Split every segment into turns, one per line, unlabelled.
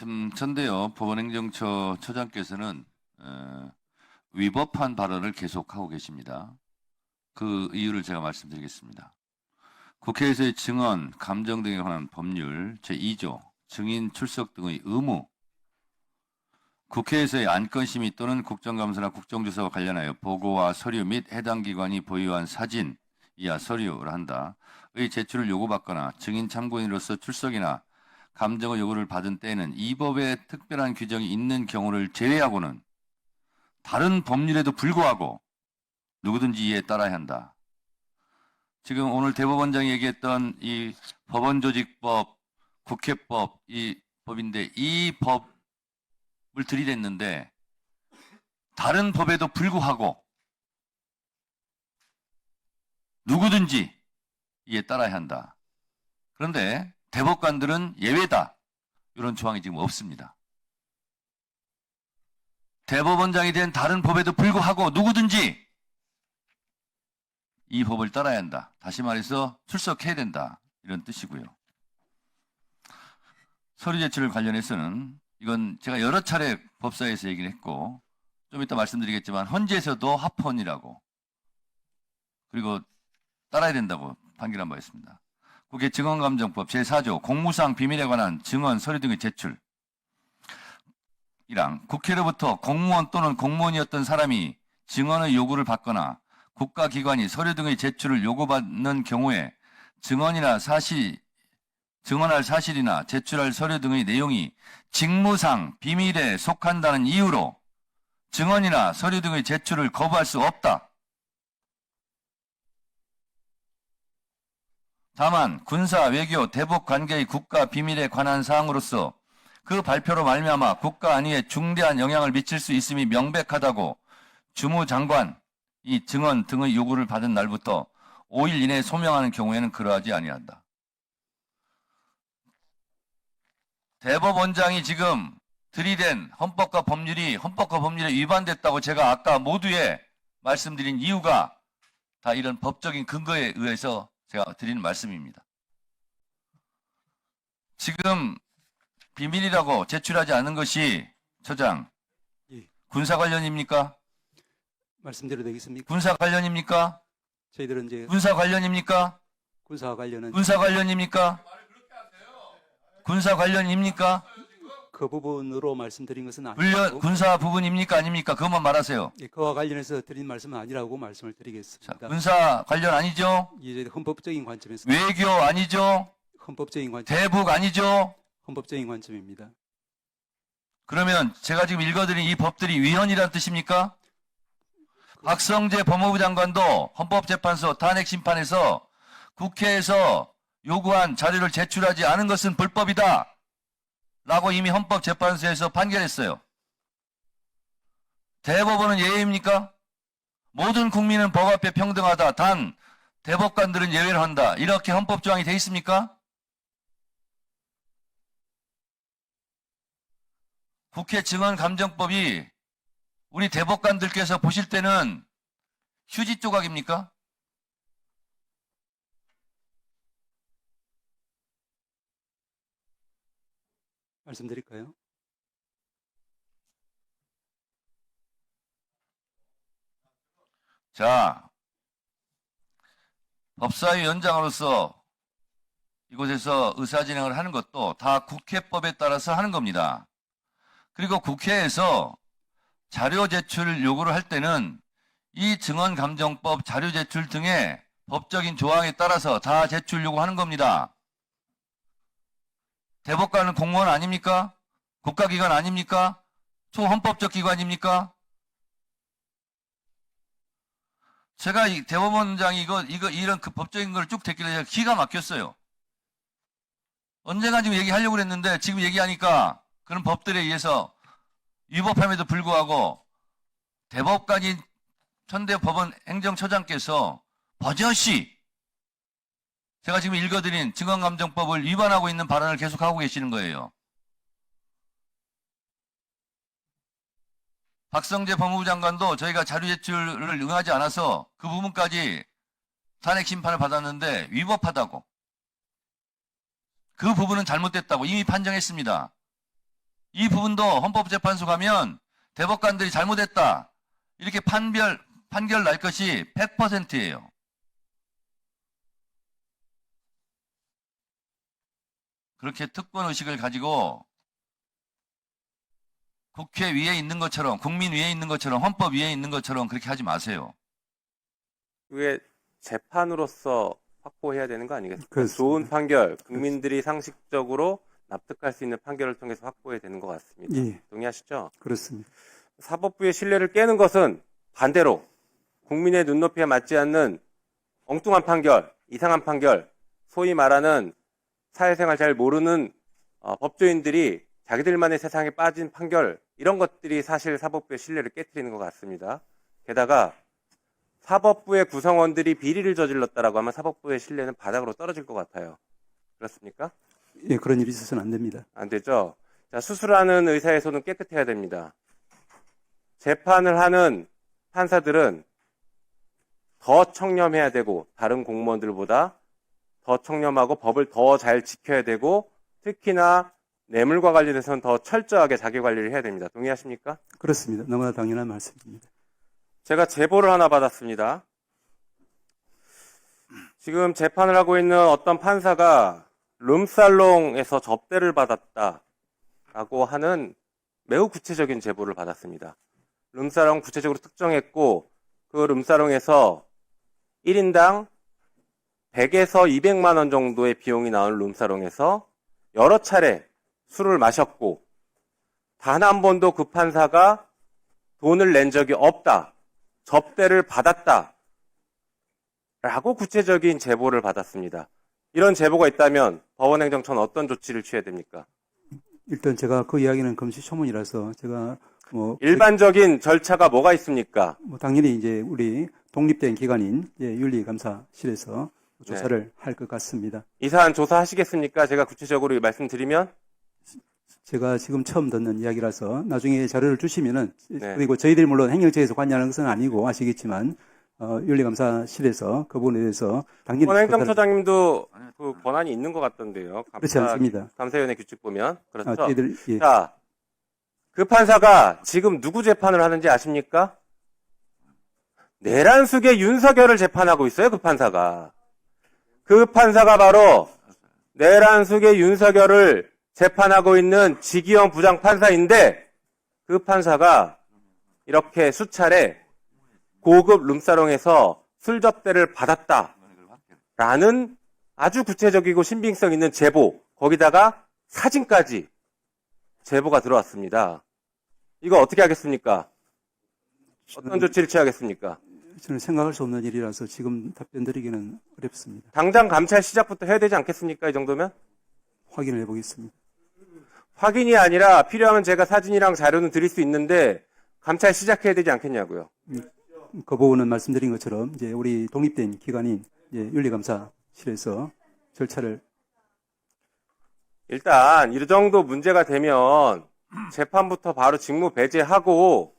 참 전데요. 법원행정처 처장께서는 위법한 발언을 계속하고 계십니다. 그 이유를 제가 말씀드리겠습니다. 국회에서의 증언, 감정 등에 관한 법률 제2조 증인 출석 등의 의무, 국회에서의 안건심의 또는 국정감사나 국정조사와 관련하여 보고와 서류 및 해당 기관이 보유한 사진 이하 서류를 한다의 제출을 요구받거나 증인 참고인으로서 출석이나 감정의 요구를 받은 때에는 이 법에 특별한 규정이 있는 경우를 제외하고는 다른 법률에도 불구하고 누구든지 이에 따라야 한다. 지금 오늘 대법원장이 얘기했던 이 법원조직법, 국회법, 이 법인데 이 법을 들이댔는데 다른 법에도 불구하고 누구든지 이에 따라야 한다. 그런데 대법관들은 예외다. 이런 조항이 지금 없습니다. 대법원장이 된 다른 법에도 불구하고 누구든지 이 법을 따라야 한다. 다시 말해서 출석해야 된다. 이런 뜻이고요. 서류 제출 관련해서는 이건 제가 여러 차례 법사위에서 얘기를 했고 좀 이따 말씀드리겠지만 헌재에서도 합헌이라고 그리고 따라야 된다고 판결한 바 있습니다. 국회 증언감정법 제4조 공무상 비밀에 관한 증언 서류 등의 제출 이랑 국회로부터 공무원 또는 공무원이었던 사람이 증언의 요구를 받거나 국가기관이 서류 등의 제출을 요구받는 경우에 증언할 사실이나 제출할 서류 등의 내용이 직무상 비밀에 속한다는 이유로 증언이나 서류 등의 제출을 거부할 수 없다. 다만 군사, 외교, 대북 관계의 국가 비밀에 관한 사항으로서 그 발표로 말미암아 국가 안위에 중대한 영향을 미칠 수 있음이 명백하다고 주무장관 이 증언 등의 요구를 받은 날부터 5일 이내에 소명하는 경우에는 그러하지 아니한다. 대법원장이 지금 들이댄 헌법과 법률에 위반됐다고 제가 아까 모두에 말씀드린 이유가 다 이런 법적인 근거에 의해서 제가 드리는 말씀입니다. 지금 비밀이라고 제출하지 않은 것이 처장 군사 관련입니까?
말씀드려도 되겠습니까?
군사 관련입니까?
저희들은 이제
군사 관련입니까?
군사와 관련은
군사 관련입니까? 군사 관련입니까?
그 부분으로 말씀드린 것은 아니고
군사 부분입니까? 아닙니까? 그것만 말하세요.
예, 그와 관련해서 드린 말씀은 아니라고 말씀을 드리겠습니다.
자, 군사 관련 아니죠?
이제 헌법적인 관점에서
외교 아니죠?
헌법적인 관점,
대북 아니죠?
헌법적인 관점입니다.
그러면 제가 지금 읽어드린 이 법들이 위헌이란 뜻입니까? 박성재 법무부 장관도 헌법재판소 탄핵심판에서 국회에서 요구한 자료를 제출하지 않은 것은 불법이다 라고 이미 헌법재판소에서 판결했어요. 대법원은 예외입니까? 모든 국민은 법 앞에 평등하다. 단 대법관들은 예외를 한다. 이렇게 헌법조항이 돼 있습니까? 국회 증언감정법이 우리 대법관들께서 보실 때는 휴지 조각입니까?
말씀드릴까요?
자, 법사위원장으로서 이곳에서 의사진행을 하는 것도 다 국회법에 따라서 하는 겁니다. 그리고 국회에서 자료 제출 요구를 할 때는 이 증언감정법 자료 제출 등의 법적인 조항에 따라서 다 제출 요구하는 겁니다. 대법관은 공무원 아닙니까? 국가기관 아닙니까? 초헌법적 기관입니까? 제가 이 대법원장이 이런 그 법적인 걸 쭉 듣길래 제가 기가 막혔어요. 언젠가 지금 얘기하려고 그랬는데 지금 얘기하니까 그런 법들에 의해서 위법함에도 불구하고 대법관인 천대법원 행정처장께서 버젓이 제가 지금 읽어드린 증언감정법을 위반하고 있는 발언을 계속하고 계시는 거예요. 박성재 법무부 장관도 저희가 자료 제출을 응하지 않아서 그 부분까지 탄핵 심판을 받았는데 위법하다고. 그 부분은 잘못됐다고 이미 판정했습니다. 이 부분도 헌법재판소 가면 대법관들이 잘못했다. 이렇게 판결 날 것이 100%예요. 그렇게 특권 의식을 가지고 국회 위에 있는 것처럼, 국민 위에 있는 것처럼, 헌법 위에 있는 것처럼 그렇게 하지 마세요.
그게 재판으로서 확보해야 되는 거 아니겠습니까?
그렇습니다.
좋은 판결, 국민들이 상식적으로 납득할 수 있는 판결을 통해서 확보해야 되는 것 같습니다.
예,
동의하시죠?
그렇습니다.
사법부의 신뢰를 깨는 것은 반대로 국민의 눈높이에 맞지 않는 엉뚱한 판결, 이상한 판결, 소위 말하는 사회생활 잘 모르는 법조인들이 자기들만의 세상에 빠진 판결, 이런 것들이 사실 사법부의 신뢰를 깨트리는 것 같습니다. 게다가 사법부의 구성원들이 비리를 저질렀다라고 하면 사법부의 신뢰는 바닥으로 떨어질 것 같아요. 그렇습니까?
예, 그런 일이 있어서는 안 됩니다.
안 되죠? 자, 수술하는 의사의 손은 깨끗해야 됩니다. 재판을 하는 판사들은 더 청렴해야 되고, 다른 공무원들보다 더 청렴하고 법을 더 잘 지켜야 되고, 특히나 뇌물과 관련해서는 더 철저하게 자기관리를 해야 됩니다. 동의하십니까?
그렇습니다. 너무나 당연한 말씀입니다.
제가 제보를 하나 받았습니다. 지금 재판을 하고 있는 어떤 판사가 룸살롱에서 접대를 받았다라고 하는 매우 구체적인 제보를 받았습니다. 룸살롱 구체적으로 특정했고, 그 룸살롱에서 1인당 100에서 200만 원 정도의 비용이 나온 룸살롱에서 여러 차례 술을 마셨고, 단 한 번도 그 판사가 돈을 낸 적이 없다, 접대를 받았다 라고 구체적인 제보를 받았습니다. 이런 제보가 있다면 법원행정처는 어떤 조치를 취해야 됩니까?
일단 제가 그 이야기는 금시초문이라서 제가
일반적인 절차가 뭐가 있습니까?
당연히 이제 우리 독립된 기관인 윤리감사실에서 조사를 할 것 같습니다.
이 사안 조사하시겠습니까? 제가 구체적으로 말씀드리면?
제가 지금 처음 듣는 이야기라서 나중에 자료를 주시면은,
네.
그리고 저희들이 물론 행정처에서 관여하는 것은 아니고 아시겠지만 윤리감사실에서 그 부분에 대해서 당연히
법원행정처장님도 그 권한이 있는 것 같던데요.
그렇지 않습니다.
감사위원회 규칙 보면. 그렇죠?
예.
자, 그 판사가 지금 누구 재판을 하는지 아십니까? 내란숙의 윤석열을 재판하고 있어요, 그 판사가. 그 판사가 바로 내란숙의 윤석열을 재판하고 있는 지기현 부장판사인데, 그 판사가 이렇게 수차례 고급 룸사롱에서 술 접대를 받았다라는 아주 구체적이고 신빙성 있는 제보, 거기다가 사진까지 제보가 들어왔습니다. 이거 어떻게 하겠습니까? 어떤 조치를 취하겠습니까?
저는 생각할 수 없는 일이라서 지금 답변 드리기는 어렵습니다.
당장 감찰 시작부터 해야 되지 않겠습니까? 이 정도면?
확인을 해보겠습니다.
확인이 아니라 필요하면 제가 사진이랑 자료는 드릴 수 있는데 감찰 시작해야 되지 않겠냐고요.
그 부분은 말씀드린 것처럼 이제 우리 독립된 기관인 윤리감사실에서 절차를
일단 이 정도 문제가 되면 재판부터 바로 직무 배제하고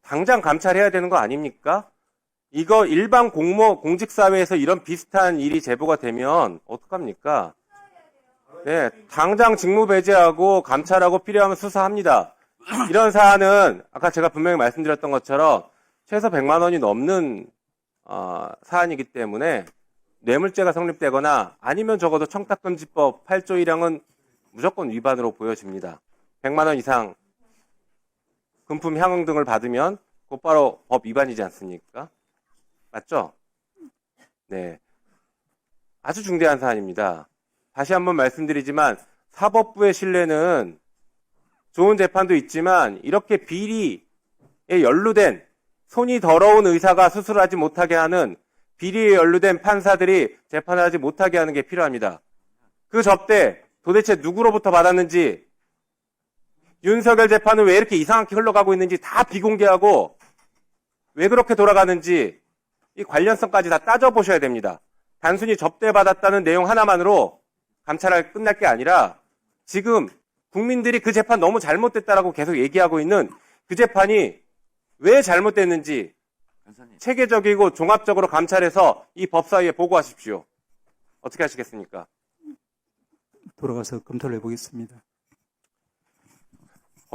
당장 감찰해야 되는 거 아닙니까? 이거 일반 공직사회에서 이런 비슷한 일이 제보가 되면 어떡합니까? 네, 당장 직무 배제하고 감찰하고 필요하면 수사합니다. 이런 사안은 아까 제가 분명히 말씀드렸던 것처럼 최소 100만 원이 넘는 사안이기 때문에 뇌물죄가 성립되거나 아니면 적어도 청탁금지법 8조 1항은 무조건 위반으로 보여집니다. 100만 원 이상 금품 향응 등을 받으면 곧바로 법 위반이지 않습니까? 맞죠? 네. 아주 중대한 사안입니다. 다시 한번 말씀드리지만 사법부의 신뢰는 좋은 재판도 있지만 이렇게 비리에 연루된 손이 더러운 의사가 수술하지 못하게 하는 비리에 연루된 판사들이 재판을 하지 못하게 하는 게 필요합니다. 그 접대 도대체 누구로부터 받았는지, 윤석열 재판은 왜 이렇게 이상하게 흘러가고 있는지 다 비공개하고 왜 그렇게 돌아가는지 이 관련성까지 다 따져보셔야 됩니다. 단순히 접대받았다는 내용 하나만으로 감찰할 끝날 게 아니라 지금 국민들이 그 재판 너무 잘못됐다라고 계속 얘기하고 있는 그 재판이 왜 잘못됐는지 체계적이고 종합적으로 감찰해서 이 법사위에 보고하십시오. 어떻게 하시겠습니까?
돌아가서 검토를 해보겠습니다.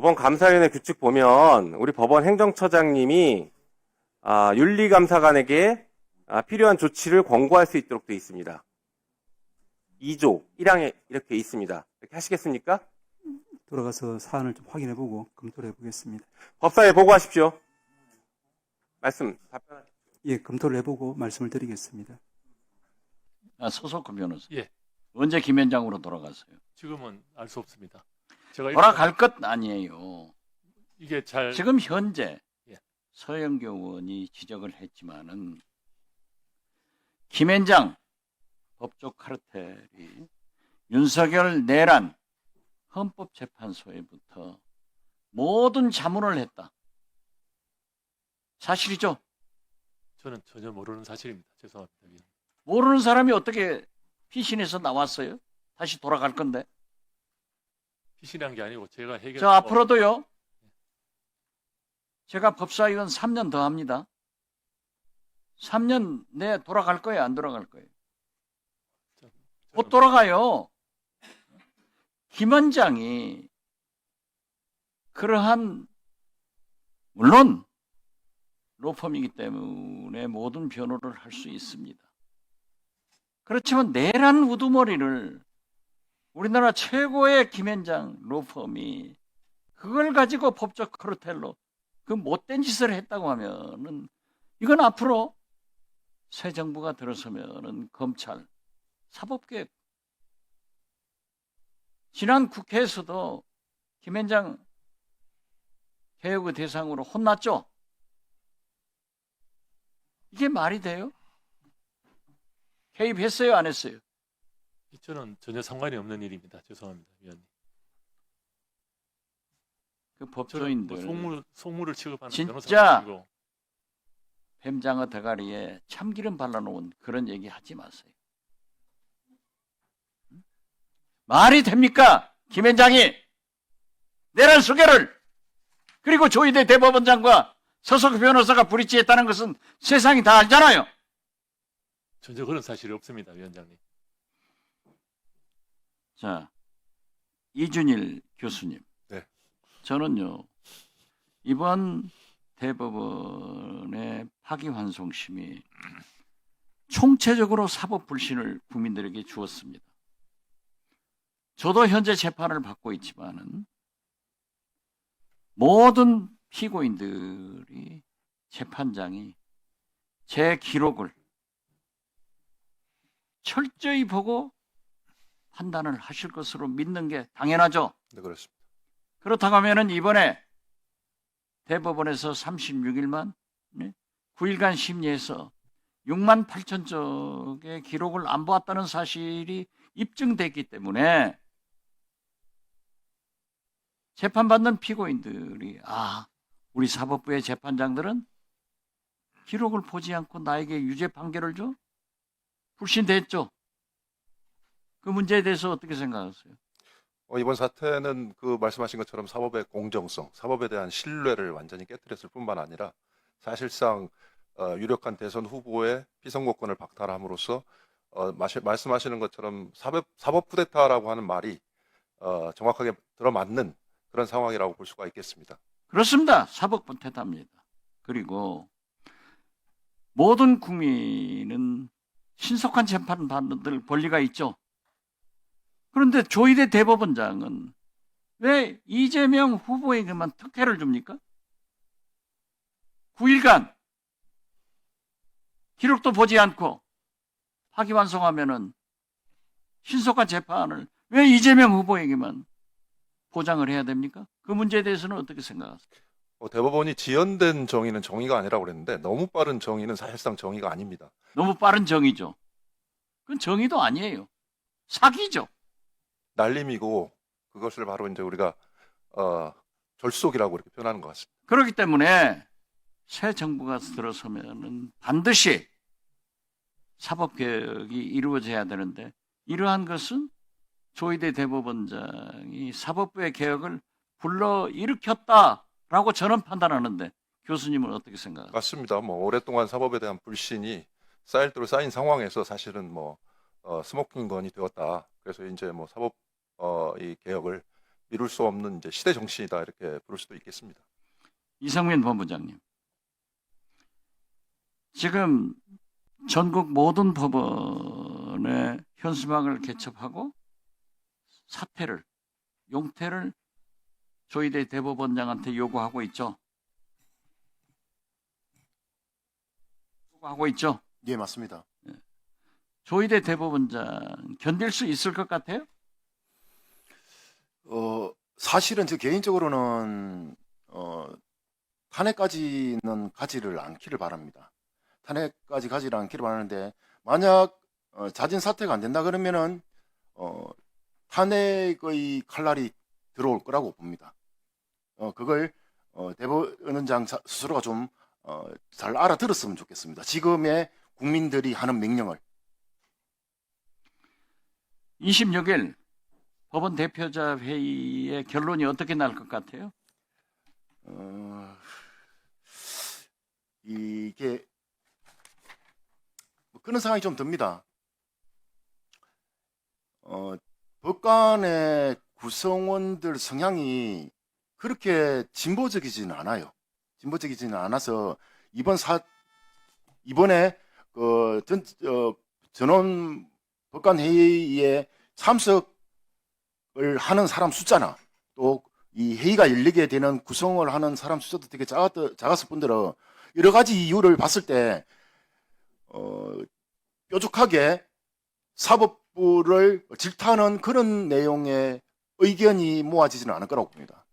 법원 감사위원회 규칙 보면 우리 법원 행정처장님이 윤리감사관에게 필요한 조치를 권고할 수 있도록 되어 있습니다. 2조 1항에 이렇게 있습니다. 이렇게 하시겠습니까?
돌아가서 사안을 좀 확인해보고 검토를 해보겠습니다.
법사위에 보고하십시오. 답변하십시오.
예, 검토를 해보고 말씀을 드리겠습니다.
서석구 변호사.
예.
언제 김현장으로 돌아갔어요?
지금은 알 수 없습니다. 제가
돌아갈 것 아니에요.
이게 잘
지금 현재
예.
서영교 의원이 지적을 했지만은 김현장 법조 카르텔이 윤석열 내란 헌법재판소에부터 모든 자문을 했다. 사실이죠?
저는 전혀 모르는 사실입니다. 죄송합니다. 위원님.
모르는 사람이 어떻게 피신해서 나왔어요? 다시 돌아갈 건데.
피신한 게 아니고 제가 해결.
저 앞으로도요. 제가 법사위원 3년 더 합니다. 3년 내에 돌아갈 거예요? 안 돌아갈 거예요? 못 돌아가요. 김 원장이 그러한 물론 로펌이기 때문에 모든 변호를 할 수 있습니다. 그렇지만 내란 우두머리를 우리나라 최고의 김현장 로펌이 그걸 가지고 법적 카르텔로 그 못된 짓을 했다고 하면은 이건 앞으로 새 정부가 들어서면은 검찰 사법개혁 지난 국회에서도 김현장 개혁의 대상으로 혼났죠. 이게 말이 돼요? 개입했어요, 안 했어요?
저는 전혀 상관이 없는 일입니다. 죄송합니다, 위원님.
그
저는
법조인들
속물을 취급하는
진짜
변호사가 아니고
뱀장어 대가리에 참기름 발라놓은 그런 얘기 하지 마세요. 말이 됩니까? 김현장이 내란 수개를 그리고 조희대 대법원장과 서석구 변호사가 브리치했다는 것은 세상이 다 알잖아요.
전혀 그런 사실이 없습니다, 위원장님.
자, 이준일 교수님.
네.
저는요, 이번 대법원의 파기환송심이 총체적으로 사법 불신을 국민들에게 주었습니다. 저도 현재 재판을 받고 있지만은 모든 피고인들이 재판장이 제 기록을 철저히 보고 판단을 하실 것으로 믿는 게 당연하죠.
네, 그렇습니다.
그렇다고 하면은 이번에 대법원에서 36일만 9일간 심리해서 6만 8천 쪽의 기록을 안 보았다는 사실이 입증됐기 때문에 재판받는 피고인들이 우리 사법부의 재판장들은 기록을 보지 않고 나에게 유죄 판결을 줘? 불신됐죠. 그 문제에 대해서 어떻게 생각하세요?
이번 사태는 그 말씀하신 것처럼 사법의 공정성, 사법에 대한 신뢰를 완전히 깨뜨렸을 뿐만 아니라 사실상 유력한 대선 후보의 피선거권을 박탈함으로써 말씀하시는 것처럼 사법 쿠데타라고 하는 말이 정확하게 들어맞는 그런 상황이라고 볼 수가 있겠습니다.
그렇습니다. 사법 쿠데타입니다. 그리고 모든 국민은 신속한 재판을 받는 권리가 있죠. 그런데 조희대 대법원장은 왜 이재명 후보에게만 특혜를 줍니까? 9일간 기록도 보지 않고 파기환송하면은 신속한 재판을 왜 이재명 후보에게만 보장을 해야 됩니까? 그 문제에 대해서는 어떻게 생각하세요?
대법원이 지연된 정의는 정의가 아니라고 그랬는데 너무 빠른 정의는 사실상 정의가 아닙니다.
너무 빠른 정의죠. 그건 정의도 아니에요. 사기죠.
날림이고 그것을 바로 이제 우리가 절속이라고 이렇게 표현하는 것 같습니다.
그렇기 때문에 새 정부가 들어서면은 반드시 사법개혁이 이루어져야 되는데 이러한 것은 조희대 대법원장이 사법부의 개혁을 불러일으켰다라고 저는 판단하는데 교수님은 어떻게 생각하세요?
맞습니다. 오랫동안 사법에 대한 불신이 쌓일 대로 쌓인 상황에서 사실은 스모킹 건이 되었다. 그래서 이제 사법 이 개혁을 미룰 수 없는 이제 시대 정신이다 이렇게 부를 수도 있겠습니다.
이상민 본부장님. 지금 전국 모든 법원에 현수막을 개첩하고 사퇴를, 용퇴를 조희대 대법원장한테 요구하고 있죠. 요구하고 있죠.
예, 맞습니다.
조희대 대법원장 견딜 수 있을 것 같아요?
사실은 저 개인적으로는 탄핵까지는 가지를 않기를 바랍니다. 탄핵까지 가지를 않기를 바라는데 만약 자진 사퇴가 안 된다 그러면은 탄핵의 칼날이 들어올 거라고 봅니다. 그걸 대법원장 스스로가 좀 잘 알아들었으면 좋겠습니다. 지금의 국민들이 하는 명령을.
26일 법원 대표자 회의의 결론이 어떻게 날 것 같아요?
이게 뭐 그런 생각이 좀 듭니다. 법관의 구성원들 성향이 그렇게 진보적이지는 않아요. 진보적이지는 않아서 이번에 전원 법관 회의에 참석을 하는 사람 숫자나 또 이 회의가 열리게 되는 구성을 하는 사람 숫자도 되게 작았을 뿐더러 여러 가지 이유를 봤을 때 뾰족하게 사법부를 질타하는 그런 내용의 의견이 모아지지는 않을 거라고 봅니다.